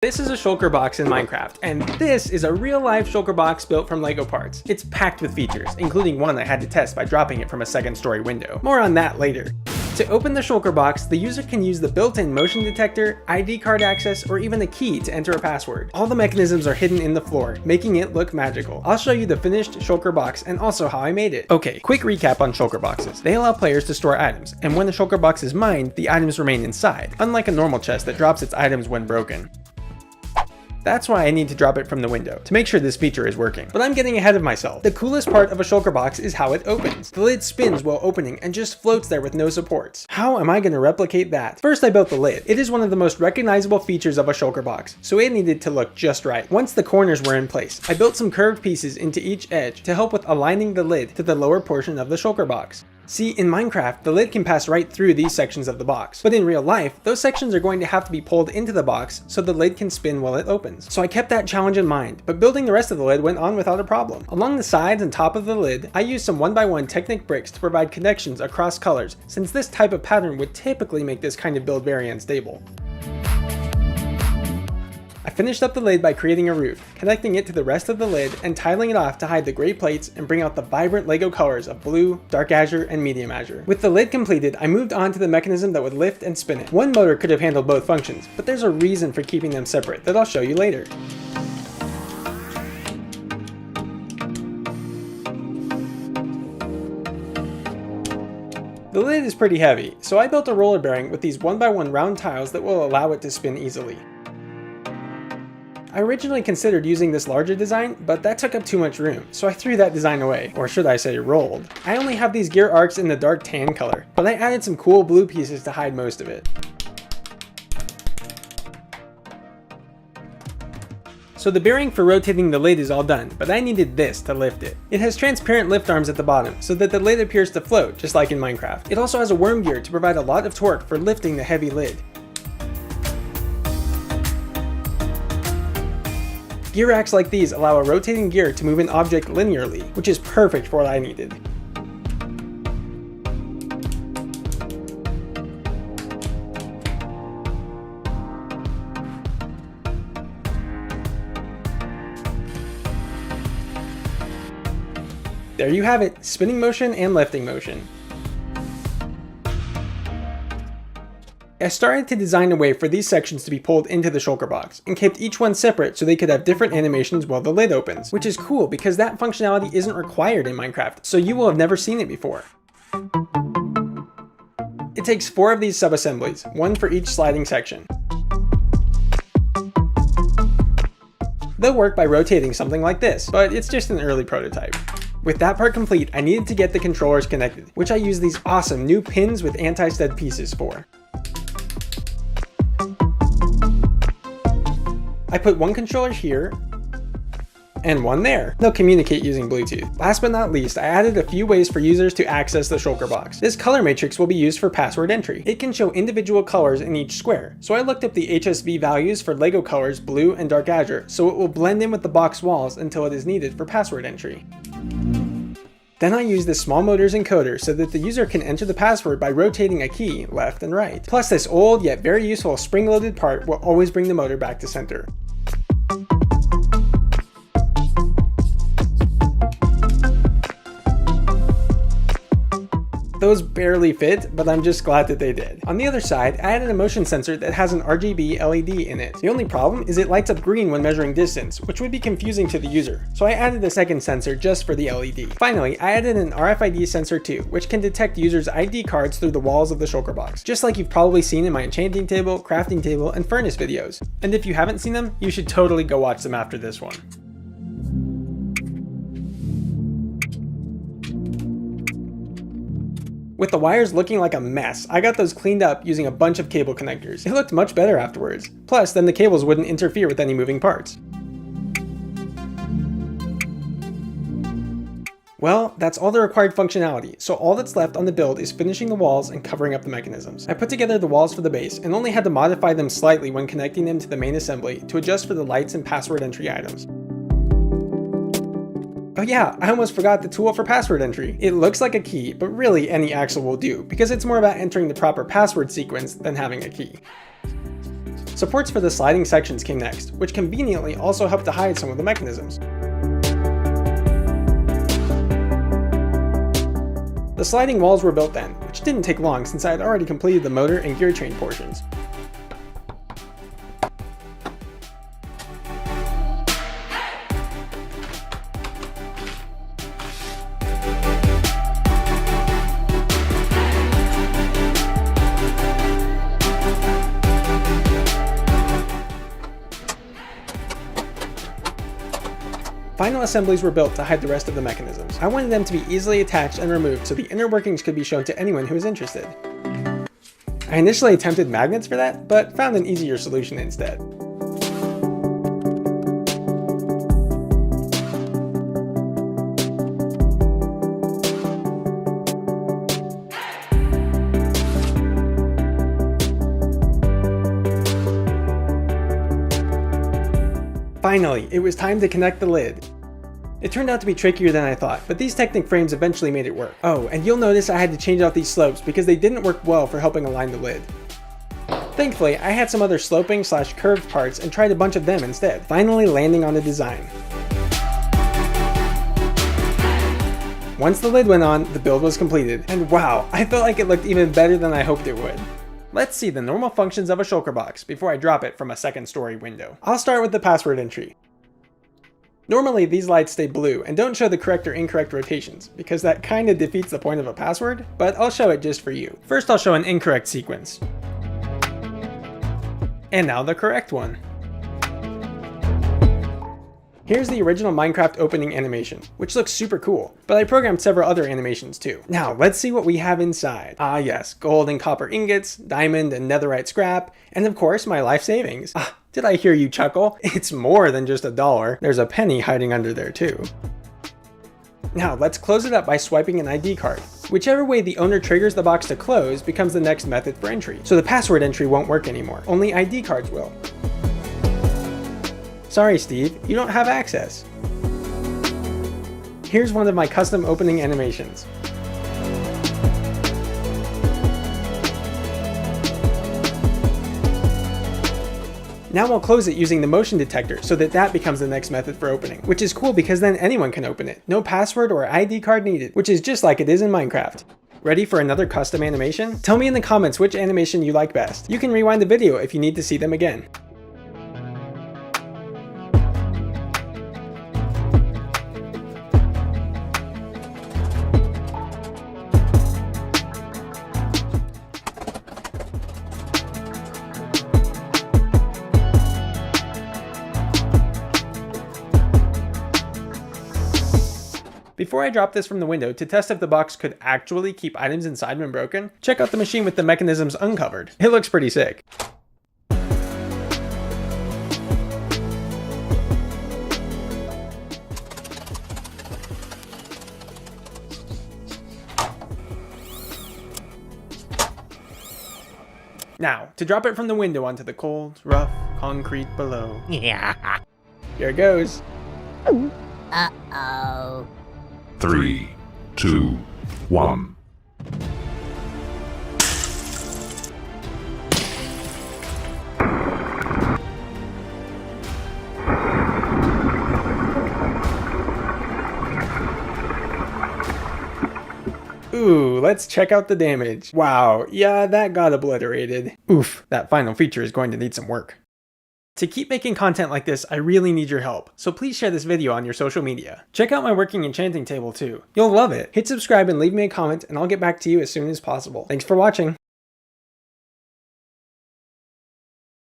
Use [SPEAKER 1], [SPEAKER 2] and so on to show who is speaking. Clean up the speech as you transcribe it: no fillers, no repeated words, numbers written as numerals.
[SPEAKER 1] This is a Shulker box in Minecraft, and this is a real-life Shulker box built from Lego parts. It's packed with features, including one I had to test by dropping it from a second-story window. More on that later. To open the Shulker box, the user can use the built-in motion detector, ID card access, or even a key to enter a password. All the mechanisms are hidden in the floor, making it look magical. I'll show you the finished Shulker box and also how I made it. Okay, quick recap on Shulker boxes. They allow players to store items, and when the Shulker box is mined, the items remain inside, unlike a normal chest that drops its items when broken. That's why I need to drop it from the window, to make sure this feature is working. But I'm getting ahead of myself. The coolest part of a Shulker box is how it opens. The lid spins while opening and just floats there with no supports. How am I going to replicate that? First, I built the lid. It is one of the most recognizable features of a Shulker box, so it needed to look just right. Once the corners were in place, I built some curved pieces into each edge to help with aligning the lid to the lower portion of the Shulker box. See, in Minecraft, the lid can pass right through these sections of the box, but in real life, those sections are going to have to be pulled into the box so the lid can spin while it opens. So I kept that challenge in mind, but building the rest of the lid went on without a problem. Along the sides and top of the lid, I used some 1x1 Technic bricks to provide connections across colors, since this type of pattern would typically make this kind of build very unstable. I finished up the lid by creating a roof, connecting it to the rest of the lid and tiling it off to hide the gray plates and bring out the vibrant Lego colors of blue, dark azure, and medium azure. With the lid completed, I moved on to the mechanism that would lift and spin it. One motor could have handled both functions, but there's a reason for keeping them separate that I'll show you later. The lid is pretty heavy, so I built a roller bearing with these 1x1 round tiles that will allow it to spin easily. I originally considered using this larger design, but that took up too much room, so I threw that design away, or should I say rolled. I only have these gear arcs in the dark tan color, but I added some cool blue pieces to hide most of it. So the bearing for rotating the lid is all done, but I needed this to lift it. It has transparent lift arms at the bottom, so that the lid appears to float, just like in Minecraft. It also has a worm gear to provide a lot of torque for lifting the heavy lid. Gear racks like these allow a rotating gear to move an object linearly, which is perfect for what I needed. There you have it, spinning motion and lifting motion. I started to design a way for these sections to be pulled into the Shulker box, and kept each one separate so they could have different animations while the lid opens, which is cool because that functionality isn't required in Minecraft, so you will have never seen it before. It takes 4 of these sub-assemblies, one for each sliding section. They'll work by rotating something like this, but it's just an early prototype. With that part complete, I needed to get the controllers connected, which I used these awesome new pins with anti-stud pieces for. I put one controller here, and one there. They'll communicate using Bluetooth. Last but not least, I added a few ways for users to access the Shulker box. This color matrix will be used for password entry. It can show individual colors in each square, so I looked up the HSV values for Lego colors blue and dark azure, so it will blend in with the box walls until it is needed for password entry. Then I use this small motors encoder so that the user can enter the password by rotating a key left and right. Plus this old yet very useful spring-loaded part will always bring the motor back to center. Those barely fit, but I'm just glad that they did. On the other side, I added a motion sensor that has an RGB LED in it. The only problem is it lights up green when measuring distance, which would be confusing to the user, so I added a second sensor just for the LED. Finally, I added an RFID sensor too, which can detect users' ID cards through the walls of the Shulker box, just like you've probably seen in my enchanting table, crafting table, and furnace videos. And if you haven't seen them, you should totally go watch them after this one. With the wires looking like a mess, I got those cleaned up using a bunch of cable connectors. It looked much better afterwards. Plus, then the cables wouldn't interfere with any moving parts. Well, that's all the required functionality, so all that's left on the build is finishing the walls and covering up the mechanisms. I put together the walls for the base, and only had to modify them slightly when connecting them to the main assembly to adjust for the lights and password entry items. Oh yeah, I almost forgot the tool for password entry. It looks like a key, but really any axle will do, because it's more about entering the proper password sequence than having a key. Supports for the sliding sections came next, which conveniently also helped to hide some of the mechanisms. The sliding walls were built then, which didn't take long since I had already completed the motor and gear train portions. Final assemblies were built to hide the rest of the mechanisms. I wanted them to be easily attached and removed so the inner workings could be shown to anyone who was interested. I initially attempted magnets for that, but found an easier solution instead. Finally, it was time to connect the lid. It turned out to be trickier than I thought, but these Technic frames eventually made it work. Oh, and you'll notice I had to change out these slopes because they didn't work well for helping align the lid. Thankfully, I had some other sloping/curved parts and tried a bunch of them instead, finally landing on the design. Once the lid went on, the build was completed, and wow, I felt like it looked even better than I hoped it would. Let's see the normal functions of a Shulker box before I drop it from a second story window. I'll start with the password entry. Normally these lights stay blue and don't show the correct or incorrect rotations, because that kinda defeats the point of a password, but I'll show it just for you. First I'll show an incorrect sequence. And now the correct one. Here's the original Minecraft opening animation, which looks super cool, but I programmed several other animations too. Now let's see what we have inside. Ah yes, gold and copper ingots, diamond and netherite scrap, and of course my life savings. Ah, did I hear you chuckle? It's more than just $1. There's a penny hiding under there too. Now let's close it up by swiping an ID card. Whichever way the owner triggers the box to close becomes the next method for entry. So the password entry won't work anymore, only ID cards will. Sorry Steve, you don't have access. Here's one of my custom opening animations. Now we'll close it using the motion detector so that becomes the next method for opening, which is cool because then anyone can open it. No password or ID card needed, which is just like it is in Minecraft. Ready for another custom animation? Tell me in the comments which animation you like best. You can rewind the video if you need to see them again. Before I drop this from the window to test if the box could actually keep items inside when broken, check out the machine with the mechanisms uncovered. It looks pretty sick. Now, to drop it from the window onto the cold, rough concrete below. Yeah. Here it goes.
[SPEAKER 2] Uh-oh.
[SPEAKER 3] 3, 2, 1.
[SPEAKER 1] Ooh, let's check out the damage. Wow, yeah, that got obliterated. Oof, that final feature is going to need some work. To keep making content like this, I really need your help, so please share this video on your social media. Check out my working enchanting table too. You'll love it. Hit subscribe and leave me a comment and I'll get back to you as soon as possible. Thanks for watching.